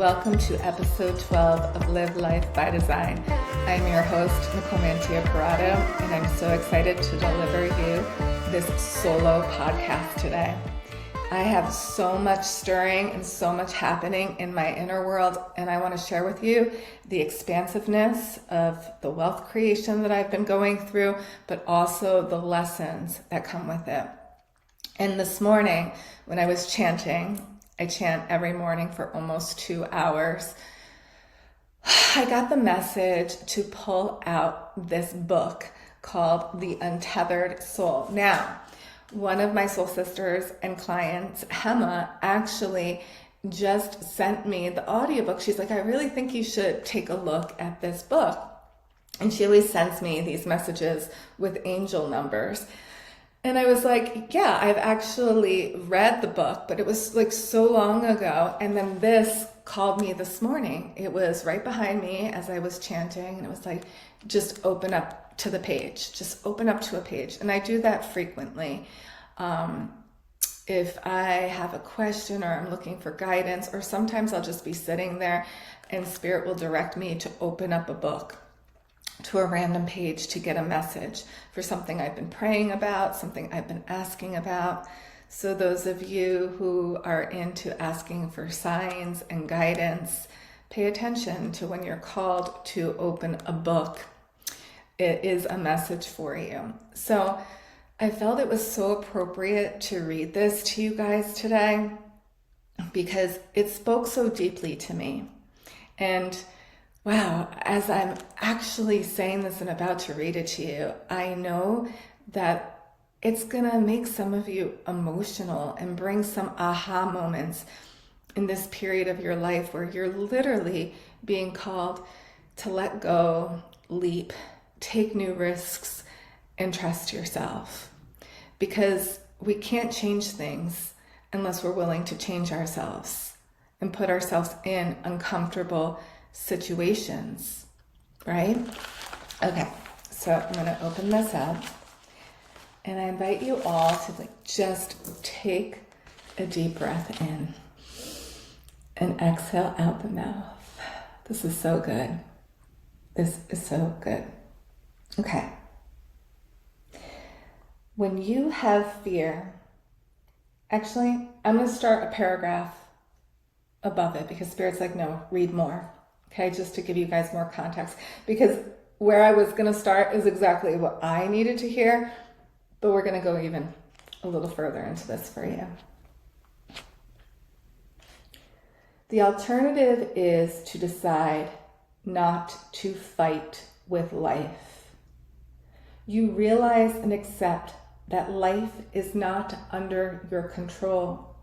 Welcome to episode 12 of Live Life by Design. I'm your host, Nicole Mantia-Parado, and I'm so excited to deliver you this solo podcast today. I have so much stirring and so much happening in my inner world, and I want to share with you the expansiveness of the wealth creation that I've been going through, but also the lessons that come with it. And this morning, when I was chanting, I chant every morning for almost 2 hours, I got the message to pull out this book called The Untethered Soul. Now, one of my soul sisters and clients, Hema, actually just sent me the audiobook. She's like, I really think you should take a look at this book. And she always sends me these messages with angel numbers. And I was like, yeah, I've actually read the book, but it was like so long ago. And then this called me this morning. It was right behind me as I was chanting. And it was like, just open up to the page, just open up to a page. And I do that frequently. If I have a question or I'm looking for guidance, or sometimes I'll just be sitting there and Spirit will direct me to open up a book to a random page to get a message for something I've been praying about, something I've been asking about. So those of you who are into asking for signs and guidance, pay attention to when you're called to open a book. It is a message for you. So I felt it was so appropriate to read this to you guys today because it spoke so deeply to me. And wow, as I'm actually saying this and about to read it to you, I know that it's going to make some of you emotional and bring some aha moments in this period of your life where you're literally being called to let go, leap, take new risks, and trust yourself. Because we can't change things unless we're willing to change ourselves and put ourselves in uncomfortable situations, right? Okay, so I'm going to open this up and I invite you all to just take a deep breath in and exhale out the mouth. This is so good. This is so good. Okay. When you have fear, actually, I'm going to start a paragraph above it because Spirit's like, no, read more. Okay, just to give you guys more context, because where I was going to start is exactly what I needed to hear, but we're going to go even a little further into this for you. The alternative is to decide not to fight with life. You realize and accept that life is not under your control.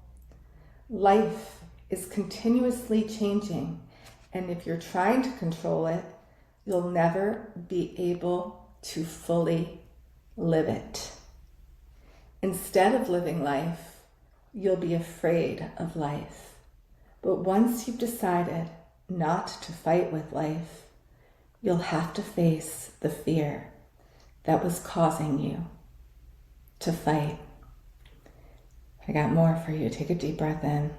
Life is continuously changing. And if you're trying to control it, you'll never be able to fully live it. Instead of living life, you'll be afraid of life. But once you've decided not to fight with life, you'll have to face the fear that was causing you to fight. I got more for you. Take a deep breath in.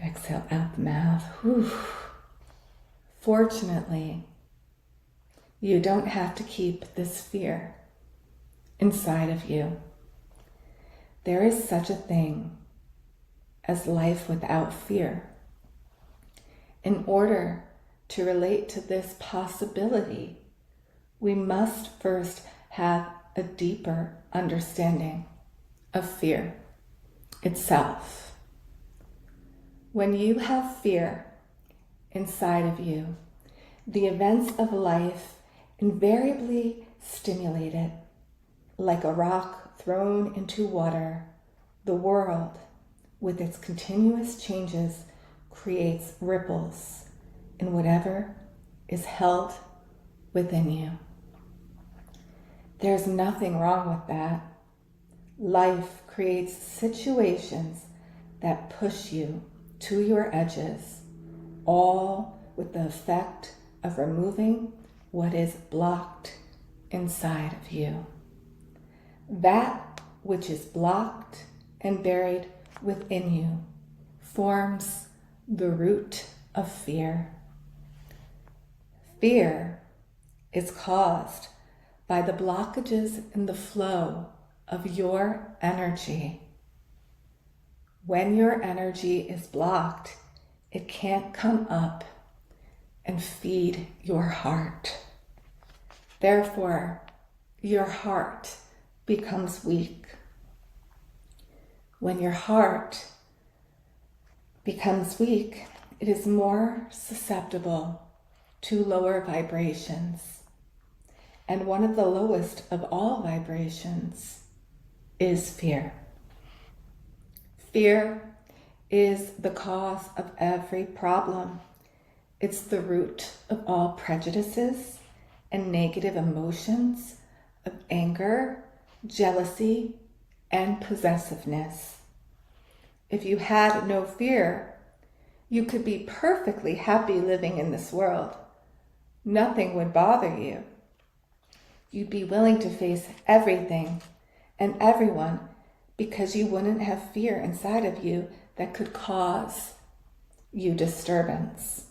Exhale out the mouth. Whew. Fortunately, you don't have to keep this fear inside of you. There is such a thing as life without fear. In order to relate to this possibility, we must first have a deeper understanding of fear itself. When you have fear inside of you, the events of life invariably stimulate it. Like a rock thrown into water, the world, with its continuous changes, creates ripples in whatever is held within you. There's nothing wrong with that. Life creates situations that push you to your edges, all with the effect of removing what is blocked inside of you. That which is blocked and buried within you forms the root of fear. Fear is caused by the blockages in the flow of your energy. When your energy is blocked, it can't come up and feed your heart. Therefore, your heart becomes weak. When your heart becomes weak, it is more susceptible to lower vibrations. And one of the lowest of all vibrations is fear. Fear is the cause of every problem. It's the root of all prejudices and negative emotions of anger, jealousy, and possessiveness. If you had no fear, you could be perfectly happy living in this world. Nothing would bother you. You'd be willing to face everything and everyone because you wouldn't have fear inside of you that could cause you disturbance.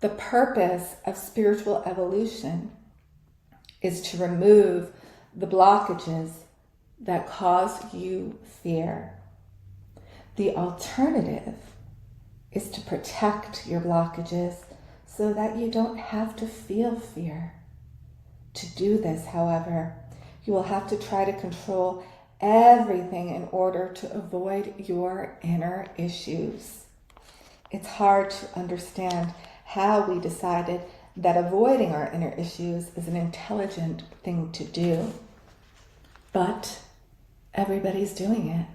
The purpose of spiritual evolution is to remove the blockages that cause you fear. The alternative is to protect your blockages so that you don't have to feel fear. To do this, however, you will have to try to control everything in order to avoid your inner issues. It's hard to understand how we decided that avoiding our inner issues is an intelligent thing to do. But everybody's doing it.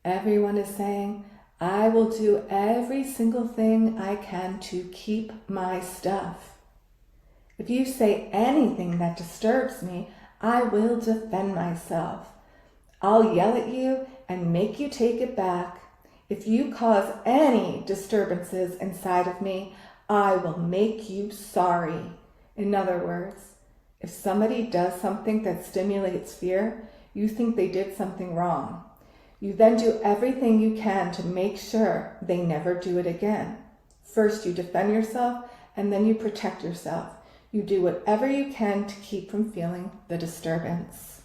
Everyone is saying, I will do every single thing I can to keep my stuff. If you say anything that disturbs me, I will defend myself. I'll yell at you and make you take it back. If you cause any disturbances inside of me, I will make you sorry. In other words, if somebody does something that stimulates fear, you think they did something wrong. You then do everything you can to make sure they never do it again. First, you defend yourself, and then you protect yourself. You do whatever you can to keep from feeling the disturbance.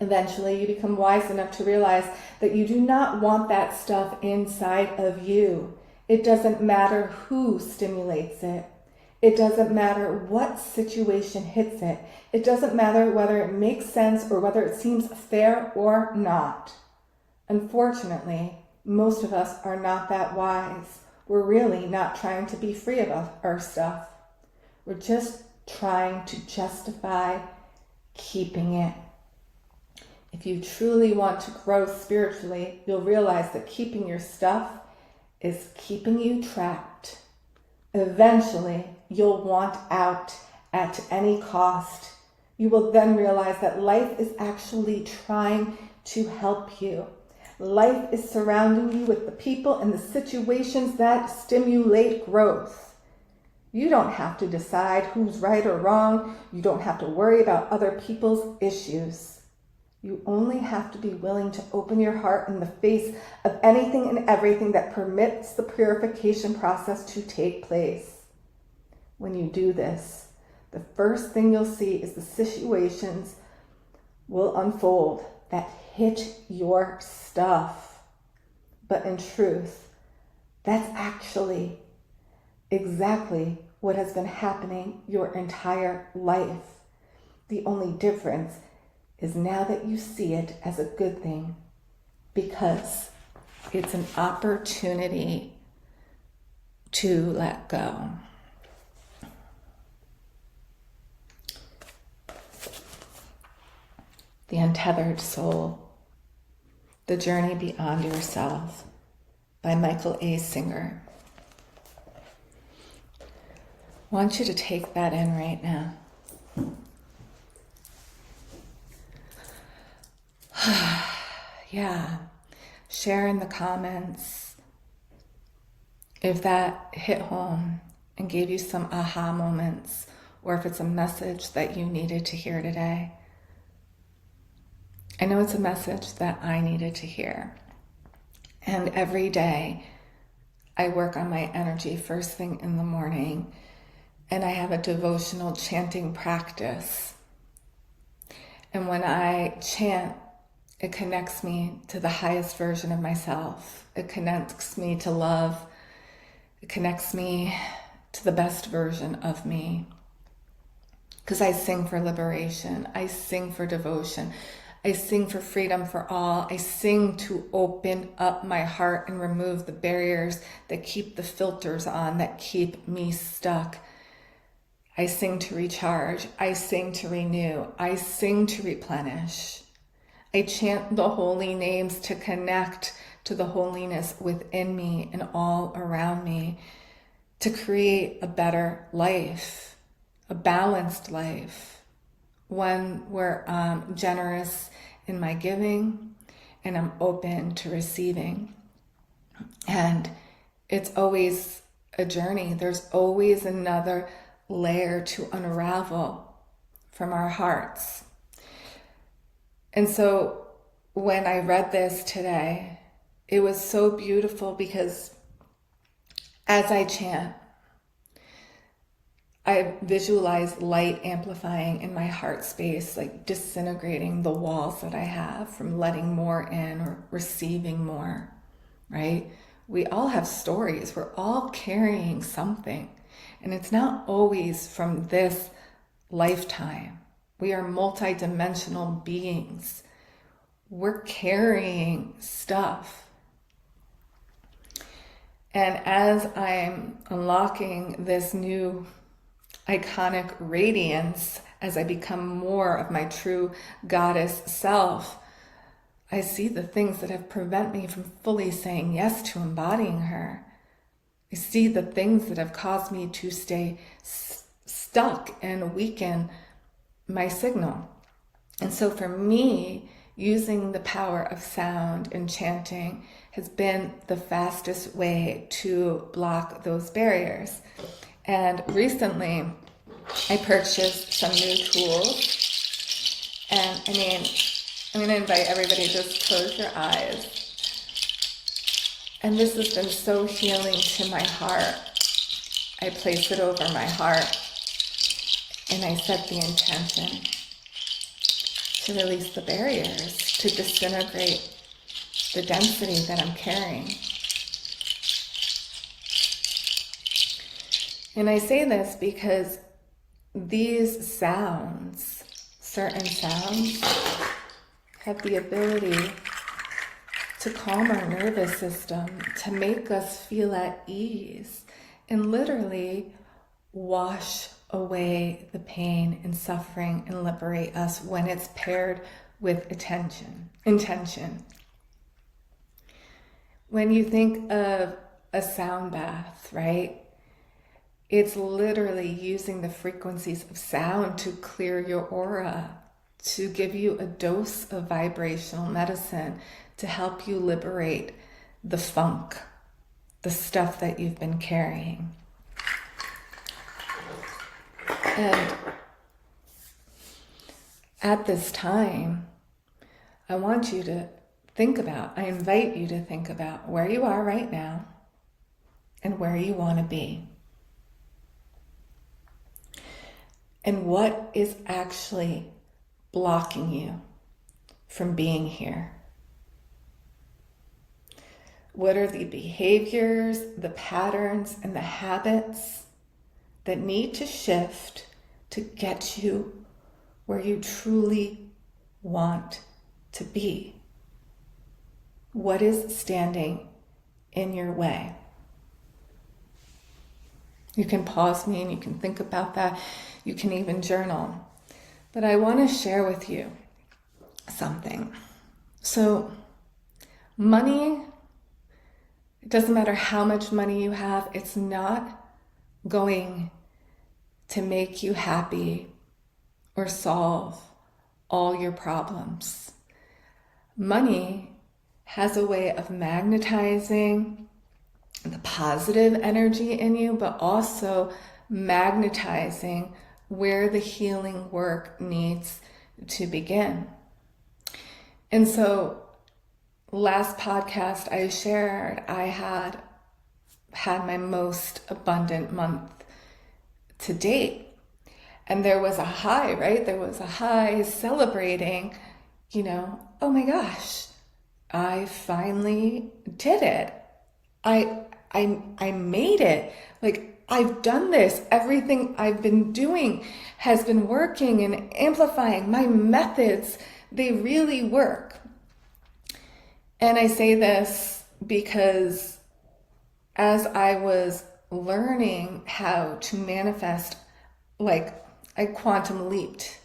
Eventually, you become wise enough to realize that you do not want that stuff inside of you. It doesn't matter who stimulates it. It doesn't matter what situation hits it. It doesn't matter whether it makes sense or whether it seems fair or not. Unfortunately, most of us are not that wise. We're really not trying to be free of our stuff. We're just trying to justify keeping it. If you truly want to grow spiritually, you'll realize that keeping your stuff is keeping you trapped. Eventually, you'll want out at any cost. You will then realize that life is actually trying to help you. Life is surrounding you with the people and the situations that stimulate growth. You don't have to decide who's right or wrong. You don't have to worry about other people's issues. You only have to be willing to open your heart in the face of anything and everything that permits the purification process to take place. When you do this, the first thing you'll see is the situations will unfold that hit your stuff. But in truth, that's actually exactly what has been happening your entire life. The only difference is now that you see it as a good thing, because it's an opportunity to let go. The Untethered Soul, The Journey Beyond Yourself by Michael A. Singer. I want you to take that in right now. Yeah, share in the comments if that hit home and gave you some aha moments, or if it's a message that you needed to hear today. I know it's a message that I needed to hear. And every day I work on my energy first thing in the morning, and I have a devotional chanting practice. And when I chant, it connects me to the highest version of myself. It connects me to love. It connects me to the best version of me. Because I sing for liberation. I sing for devotion. I sing for freedom for all. I sing to open up my heart and remove the barriers that keep the filters on, that keep me stuck. I sing to recharge. I sing to renew. I sing to replenish. I chant the holy names to connect to the holiness within me and all around me, to create a better life, a balanced life, one where I'm generous in my giving and I'm open to receiving. And it's always a journey. There's always another layer to unravel from our hearts. And so when I read this today, it was so beautiful because as I chant, I visualize light amplifying in my heart space, like disintegrating the walls that I have from letting more in or receiving more, right? We all have stories. We're all carrying something. And it's not always from this lifetime. We are multidimensional beings. We're carrying stuff. And as I'm unlocking this new iconic radiance, as I become more of my true goddess self, I see the things that have prevented me from fully saying yes to embodying her. I see the things that have caused me to stay stuck and weaken my signal. And so for me, using the power of sound and chanting has been the fastest way to block those barriers. And recently, I purchased some new tools. And I'm going to invite everybody to just close your eyes. And this has been so healing to my heart. I place it over my heart and I set the intention to release the barriers, to disintegrate the density that I'm carrying. And I say this because these sounds, certain sounds, have the ability to calm our nervous system, to make us feel at ease, and literally wash away the pain and suffering and liberate us when it's paired with intention. When you think of a sound bath, right? It's literally using the frequencies of sound to clear your aura, to give you a dose of vibrational medicine, to help you liberate the funk, the stuff that you've been carrying. And at this time, I want you to I invite you to think about where you are right now and where you want to be. And what is actually blocking you from being here? What are the behaviors, the patterns, and the habits that need to shift to get you where you truly want to be? What is standing in your way? You can pause me and you can think about that. You can even journal. But I want to share with you something. So, money, it doesn't matter how much money you have, it's not going to make you happy or solve all your problems. Money has a way of magnetizing the positive energy in you, but also magnetizing where the healing work needs to begin. And so last podcast I shared, I had my most abundant month to date. And there was a high, right? There was a high celebrating, oh my gosh, I finally did it. I made it. Like, I've done this. Everything I've been doing has been working and amplifying. My methods, they really work. And I say this because as I was learning how to manifest, like, I quantum leaped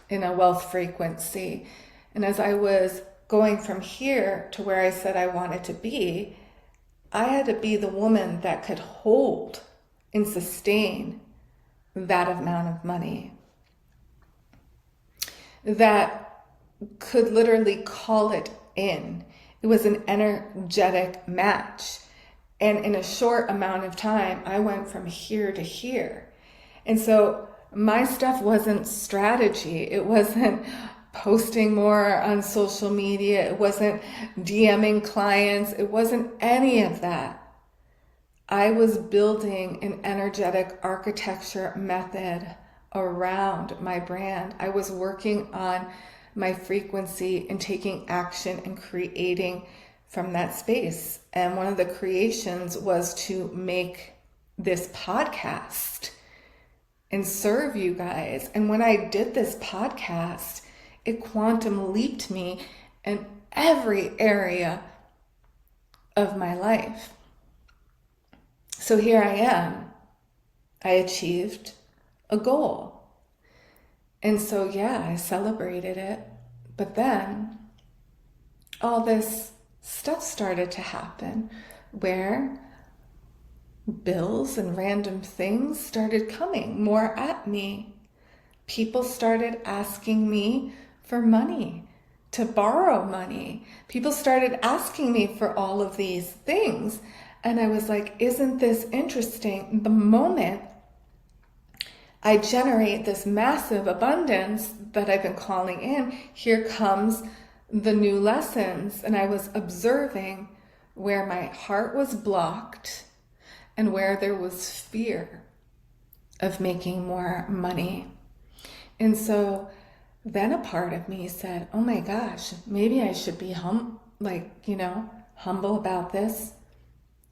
in a wealth frequency. And as I was going from here to where I said I wanted to be, I had to be the woman that could hold and sustain that amount of money, that could literally call it in. It was an energetic match. And in a short amount of time, I went from here to here. And so my stuff wasn't strategy. It wasn't posting more on social media. It wasn't DMing clients. It wasn't any of that. I was building an energetic architecture method around my brand. I was working on my frequency and taking action and creating from that space. And one of the creations was to make this podcast and serve you guys. And when I did this podcast, it quantum leaped me in every area of my life. So here I am. I achieved a goal. And so, yeah, I celebrated it. But then all this stuff started to happen where bills and random things started coming more at me. People started asking me for money, to borrow money. People started asking me for all of these things. And I was like, isn't this interesting? The moment I generate this massive abundance that I've been calling in, here comes the new lessons. And I was observing where my heart was blocked and where there was fear of making more money. And so then a part of me said, oh my gosh, maybe I should be humble about this,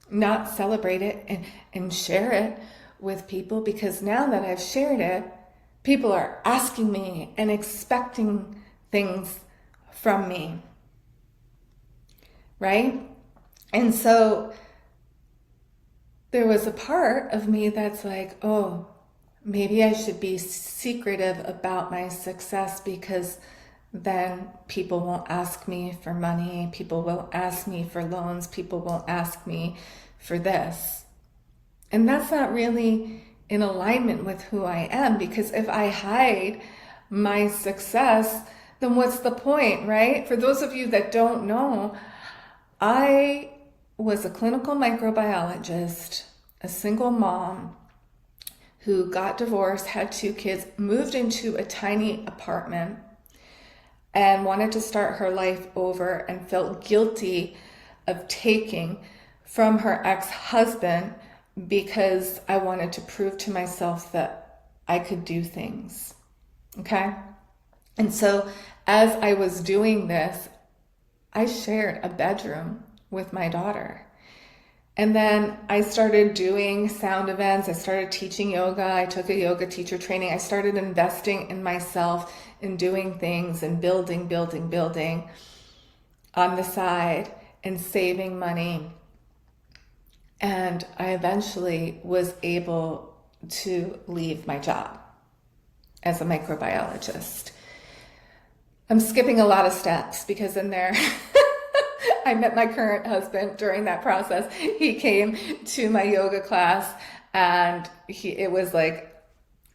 not celebrate it and share it with people, because now that I've shared it, people are asking me and expecting things from me, right? And so there was a part of me that's like, oh, maybe I should be secretive about my success, because then people won't ask me for money, people won't ask me for loans, people won't ask me for this. And that's not really in alignment with who I am, because if I hide my success, then what's the point, right? For those of you that don't know, I was a clinical microbiologist, a single mom who got divorced, had 2 kids, moved into a tiny apartment, and wanted to start her life over, and felt guilty of taking from her ex-husband because I wanted to prove to myself that I could do things, okay? And so as I was doing this, I shared a bedroom with my daughter. And then I started doing sound events. I started teaching yoga. I took a yoga teacher training. I started investing in myself and doing things and building on the side and saving money. And I eventually was able to leave my job as a microbiologist. I'm skipping a lot of steps because in there, I met my current husband during that process. He came to my yoga class, and it was like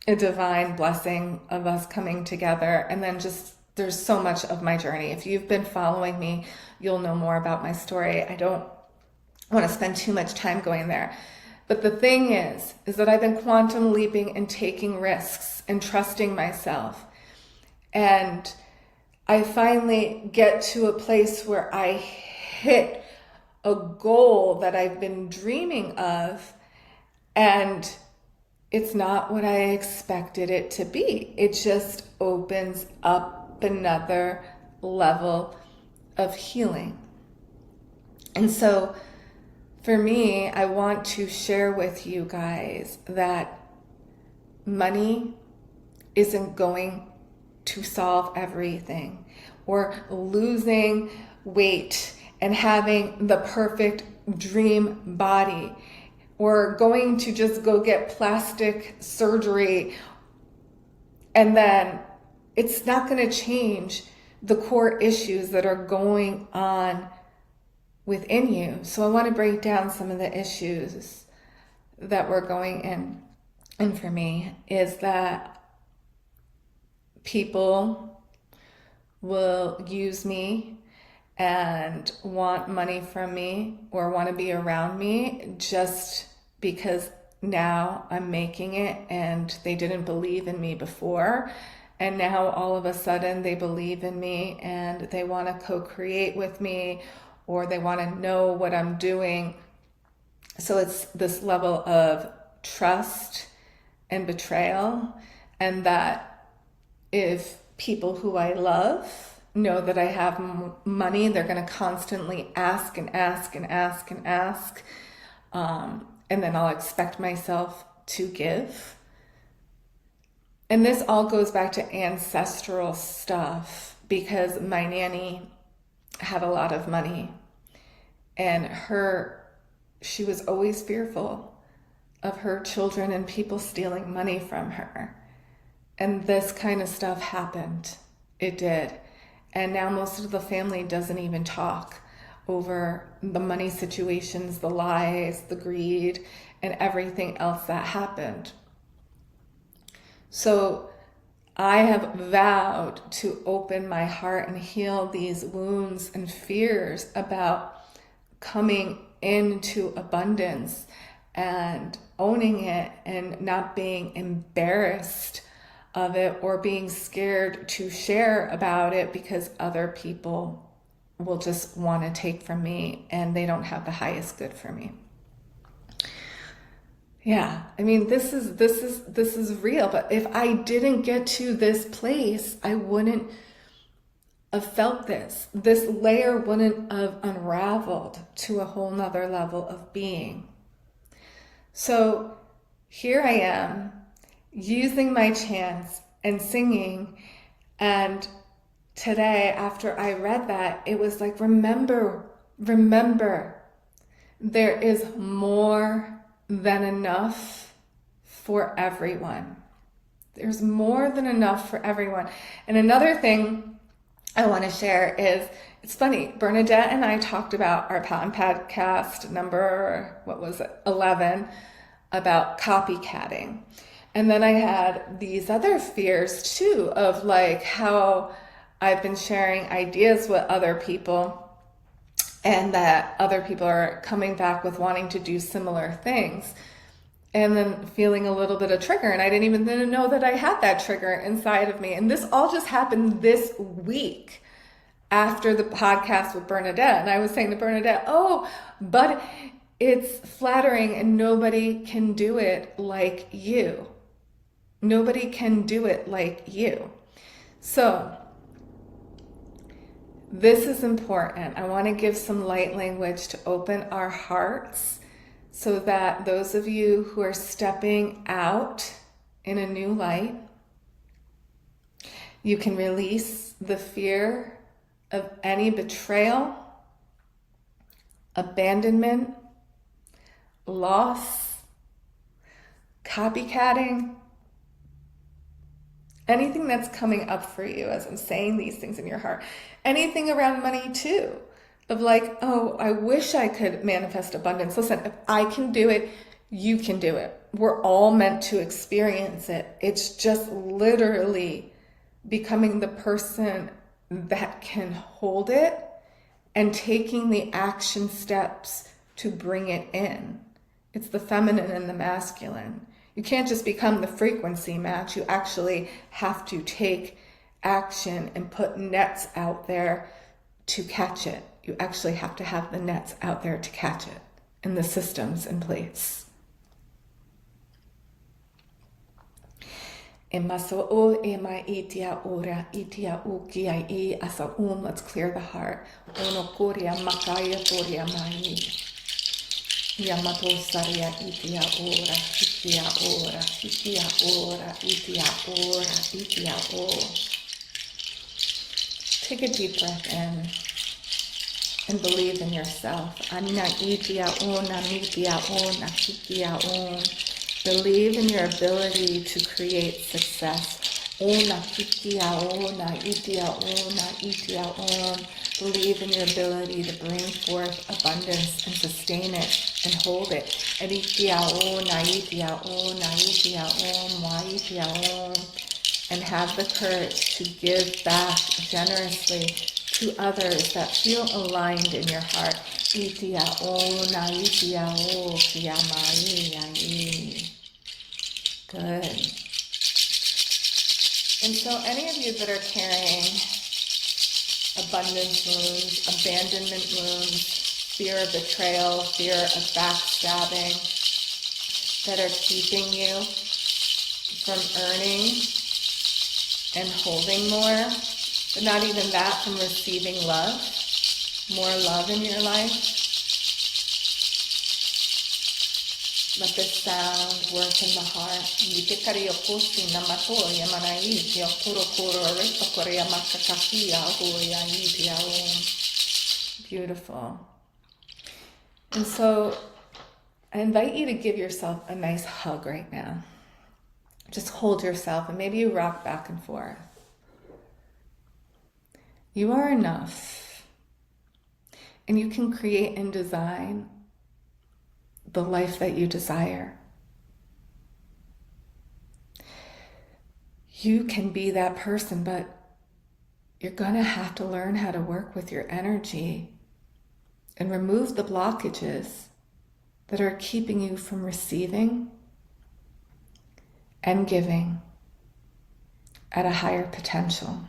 a divine blessing of us coming together. And then just, there's so much of my journey. If you've been following me, you'll know more about my story. I don't want to spend too much time going there. But the thing is that I've been quantum leaping and taking risks and trusting myself. And I finally get to a place where I hit a goal that I've been dreaming of, and it's not what I expected it to be. It just opens up another level of healing. And so for me, I want to share with you guys that money isn't going to solve everything, or losing weight and having the perfect dream body, or going to just go get plastic surgery, and then it's not going to change the core issues that are going on within you. So I want to break down some of the issues that were going in. And for me is that people will use me and want money from me or want to be around me just because now I'm making it and they didn't believe in me before. And now all of a sudden they believe in me and they want to co-create with me, or they want to know what I'm doing. So it's this level of trust and betrayal, and that if people who I love know that I have money, they're going to constantly ask and ask and ask and ask, and then I'll expect myself to give. And this all goes back to ancestral stuff, because my nanny had a lot of money, and she was always fearful of her children and people stealing money from her. And this kind of stuff happened. It did. And now most of the family doesn't even talk over the money situations, the lies, the greed, and everything else that happened. So I have vowed to open my heart and heal these wounds and fears about coming into abundance and owning it and not being embarrassed of it or being scared to share about it because other people will just want to take from me and they don't have the highest good for me. Yeah, I mean, this is real, but if I didn't get to this place, I wouldn't have felt this. This layer wouldn't have unraveled to a whole nother level of being. So here I am using my chants and singing, and today after I read that, it was like, remember, there is more than enough for everyone. There's more than enough for everyone. And another thing I want to share is, it's funny, Bernadette and I talked about our podcast number, 11, about copycatting. And then I had these other fears too, of like how I've been sharing ideas with other people and that other people are coming back with wanting to do similar things, and then feeling a little bit of trigger. And I didn't even know that I had that trigger inside of me. And this all just happened this week after the podcast with Bernadette. And I was saying to Bernadette, oh, but it's flattering and nobody can do it like you. Nobody can do it like you. So this is important. I want to give some light language to open our hearts so that those of you who are stepping out in a new light, you can release the fear of any betrayal, abandonment, loss, copycatting, anything that's coming up for you as I'm saying these things in your heart. Anything around money too, of like, oh, I wish I could manifest abundance. Listen, if I can do it, you can do it. We're all meant to experience it. It's just literally becoming the person that can hold it and taking the action steps to bring it in. It's the feminine and the masculine. You can't just become the frequency match. You actually have to take action and put nets out there to catch it. You actually have to have the nets out there to catch it and the systems in place. Let's clear the heart. Yamato Saria Itia Ora, Itia Ora, Itia Ora, Itia Ora, Itia Ora. Take a deep breath in and believe in yourself. Anna Itia Ona, Itia Ona, Itia On. Believe in your ability to create success. Ona, Itia Ona, Itia Ona, Itia On. Believe in your ability to bring forth abundance and sustain it and hold it. And have the courage to give back generously to others that feel aligned in your heart. Good. And so any of you that are carrying abundance wounds, abandonment wounds, fear of betrayal, fear of backstabbing, that are keeping you from earning and holding more, but not even that, from receiving love, more love in your life. Let this sound work in the heart. Beautiful. And so I invite you to give yourself a nice hug right now. Just hold yourself and maybe you rock back and forth. You are enough. And you can create and design the life that you desire. You can be that person, but you're going to have to learn how to work with your energy and remove the blockages that are keeping you from receiving and giving at a higher potential.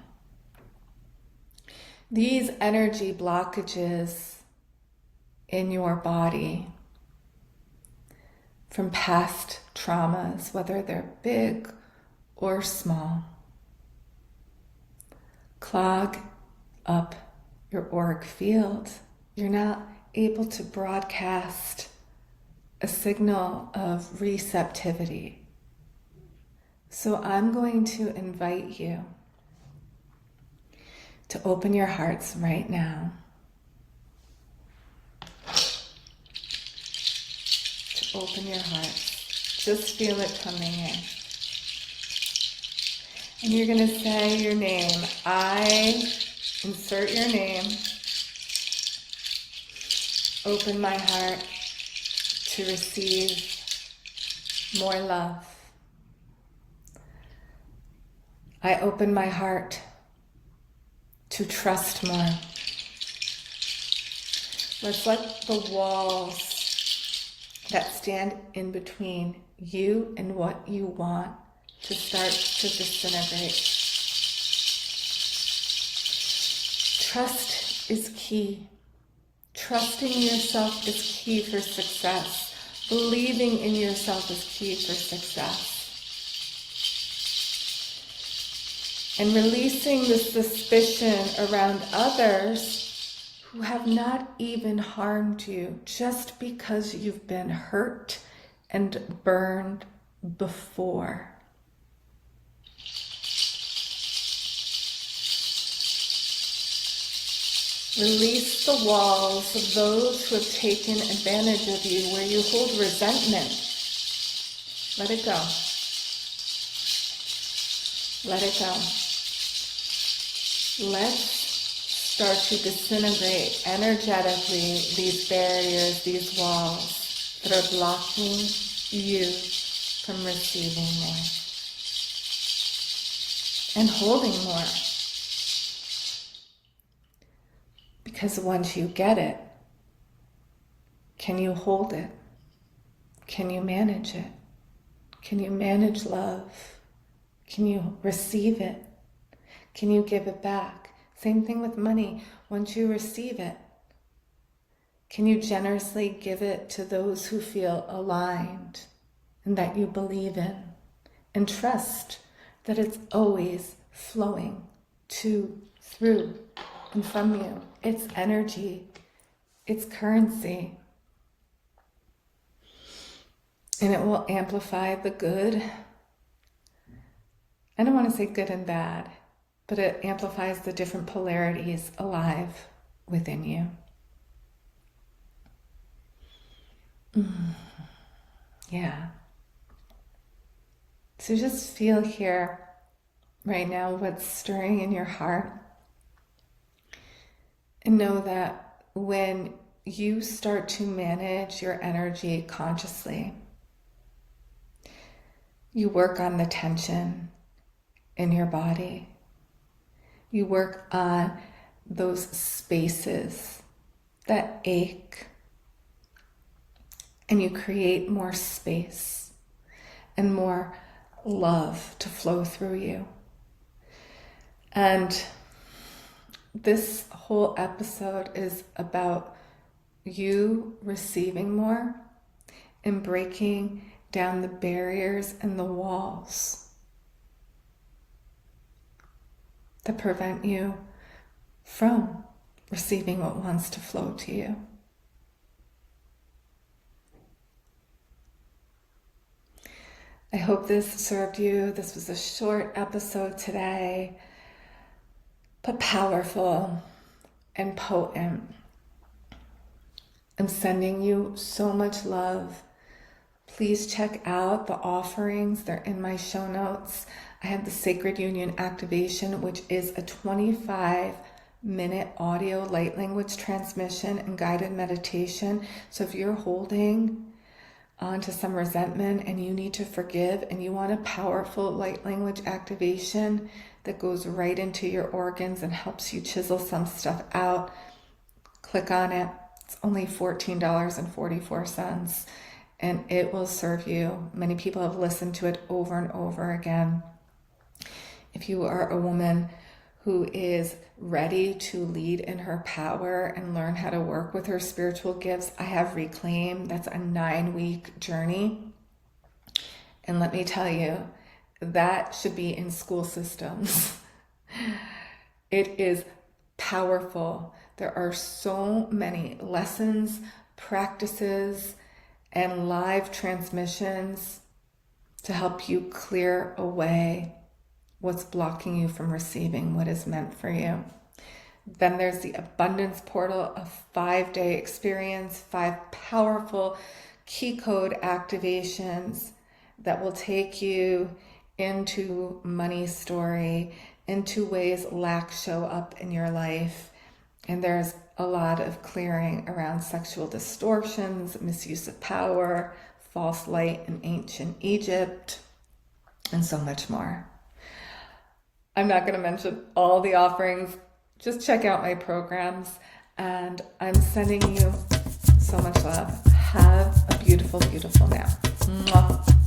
These energy blockages in your body from past traumas, whether they're big or small, clog up your auric field. You're not able to broadcast a signal of receptivity. So I'm going to invite you to open your hearts right now. To open your hearts. Just feel it coming in. And you're going to say your name. I insert your name. Open my heart to receive more love. I open my heart to trust more. Let's let the walls that stand in between you and what you want to start to disintegrate. Trust is key. Trusting yourself is key for success. Believing in yourself is key for success. And releasing the suspicion around others who have not even harmed you just because you've been hurt and burned before. Release the walls of those who have taken advantage of you, where you hold resentment. Let it go. Let it go. Let's start to disintegrate energetically these barriers, these walls that are blocking you from receiving more and holding more. Because once you get it, can you hold it? Can you manage it? Can you manage love? Can you receive it? Can you give it back? Same thing with money. Once you receive it, Can you generously give it to those who feel aligned and that you believe in, and trust that it's always flowing to, through, and from you? It's energy. It's currency. And it will amplify the good. I don't want to say good and bad, but it amplifies the different polarities alive within you. Yeah. So just feel here right now what's stirring in your heart. And know that when you start to manage your energy consciously, you work on the tension in your body. You work on those spaces that ache, and you create more space and more love to flow through you. And this whole episode is about you receiving more and breaking down the barriers and the walls that prevent you from receiving what wants to flow to you. I hope this served you. This was a short episode today, but powerful and potent. I'm sending you so much love. Please check out the offerings. They're in my show notes. I have the Sacred Union Activation, which is a 25-minute audio light language transmission and guided meditation. So if you're holding onto some resentment and you need to forgive and you want a powerful light language activation that goes right into your organs and helps you chisel some stuff out, click on it. It's only $14.44 and it will serve you. Many people have listened to it over and over again. If you are a woman who is ready to lead in her power and learn how to work with her spiritual gifts, I have Reclaim. That's a 9-week journey. And let me tell you, that should be in school systems. It is powerful. There are so many lessons, practices, and live transmissions to help you clear away what's blocking you from receiving what is meant for you. Then there's the Abundance Portal, a 5-day experience, 5 powerful key code activations that will take you into money story, into ways lack show up in your life. And there's a lot of clearing around sexual distortions, misuse of power, false light in ancient Egypt, and so much more. I'm not going to mention all the offerings. Just check out my programs. And I'm sending you so much love. Have a beautiful, beautiful now. Mwah.